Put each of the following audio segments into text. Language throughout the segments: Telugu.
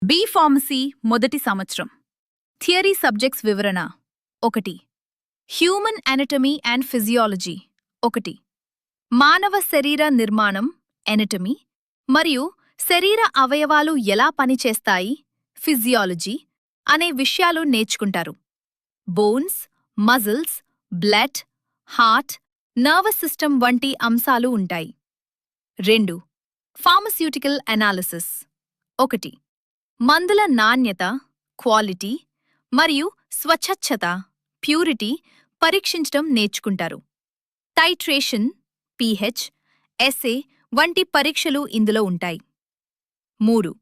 బి ఫార్మసీ మొదటి సంవత్సరం. థియరీ సబ్జెక్ట్స్ వివరణ. 1. Human anatomy and physiology. 1. మానవ శరీర నిర్మాణం ఎనటమీ మరియు శరీర అవయవాలు ఎలా పనిచేస్తాయి ఫిజియాలజీ అనే విషయాలు నేర్చుకుంటారు. Bones, muscles, blood, heart, nervous system వంటి అంశాలు ఉంటాయి. 2. Pharmaceutical analysis. 1. మందుల నాణ్యత క్వాలిటీ మరియు స్వచ్ఛత ప్యూరిటీ పరీక్షించడం నేర్చుకుంటారు. టైట్రేషన్ pH, ఎస్ఏ వంటి పరీక్షలు ఇందులో ఉంటాయి. 3.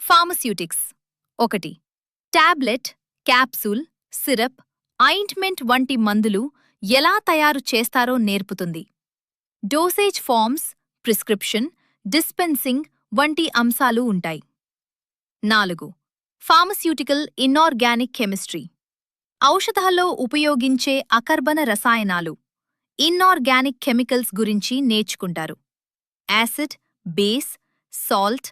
Pharmaceutics. 1. Tablet, capsule, syrup, ointment వంటి మందులు ఎలా తయారు చేస్తారో నేర్పుతుంది. డోసేజ్ ఫార్మ్స్, ప్రిస్క్రిప్షన్, డిస్పెన్సింగ్ వంటి అంశాలు ఉంటాయి. 4. Pharmaceutical inorganic chemistry. ఔషధాల్లో ఉపయోగించే అకర్బన రసాయనాలు ఇన్ఆర్గానిక్ కెమికల్స్ గురించి నేర్చుకుంటారు. యాసిడ్, బేస్, సాల్ట్,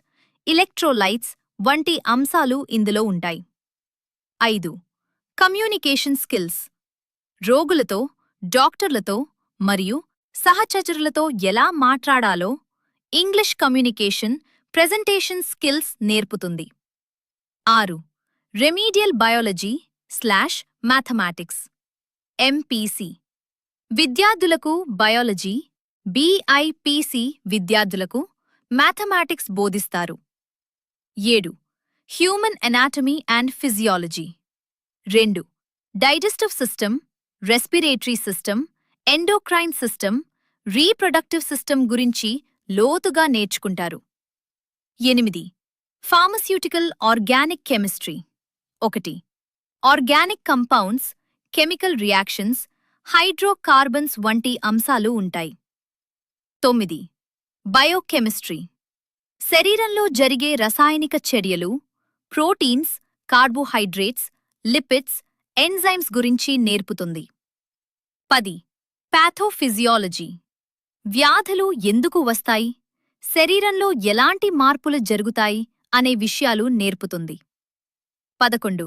ఎలక్ట్రోలైట్స్ వంటి అంశాలు ఇందులో ఉంటాయి. 5. Communication skills. రోగులతో, డాక్టర్లతో మరియు సహచరులతో ఎలా మాట్లాడాలో ఇంగ్లీష్ కమ్యూనికేషన్, ప్రెజెంటేషన్ స్కిల్స్ నేర్పుతుంది. 6. Remedial biology / mathematics MPC. విద్యార్థులకు బయాలజీ, బీఐపీసీ విద్యార్థులకు మ్యాథమెటిక్స్ బోధిస్తారు. 7. Human anatomy and physiology. 2. Digestive system, respiratory system, endocrine system, reproductive system గురించి లోతుగా నేర్చుకుంటారు. 8. Pharmaceutical organic chemistry. 1. Organic compounds, chemical reactions, hydrocarbons వంటి అంశాలు ఉంటాయి. 9. బయోకెమిస్ట్రీ. శరీరంలో జరిగే రసాయనిక చర్యలు, ప్రోటీన్స్, కార్బోహైడ్రేట్స్, లిపిడ్స్, ఎంజైమ్స్ గురించి నేర్పుతుంది. 10. పాథోఫిజియాలజీ. వ్యాధులు ఎందుకు వస్తాయి, శరీరంలో ఎలాంటి మార్పులు జరుగుతాయి అనే విషయాలు నేర్పుతుంది. 11.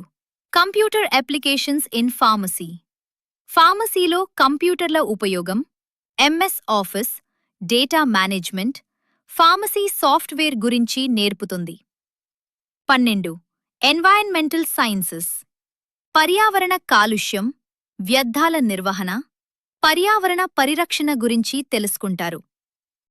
Computer applications in pharmacy. ఫార్మసీలో కంప్యూటర్ల ఉపయోగం, MS office, data management, pharmacy software గురించి నేర్పుతుంది. 12. Environmental sciences. పర్యావరణ కాలుష్యం, వ్యర్థాల నిర్వహణ, పర్యావరణ పరిరక్షణ గురించి తెలుసుకుంటారు.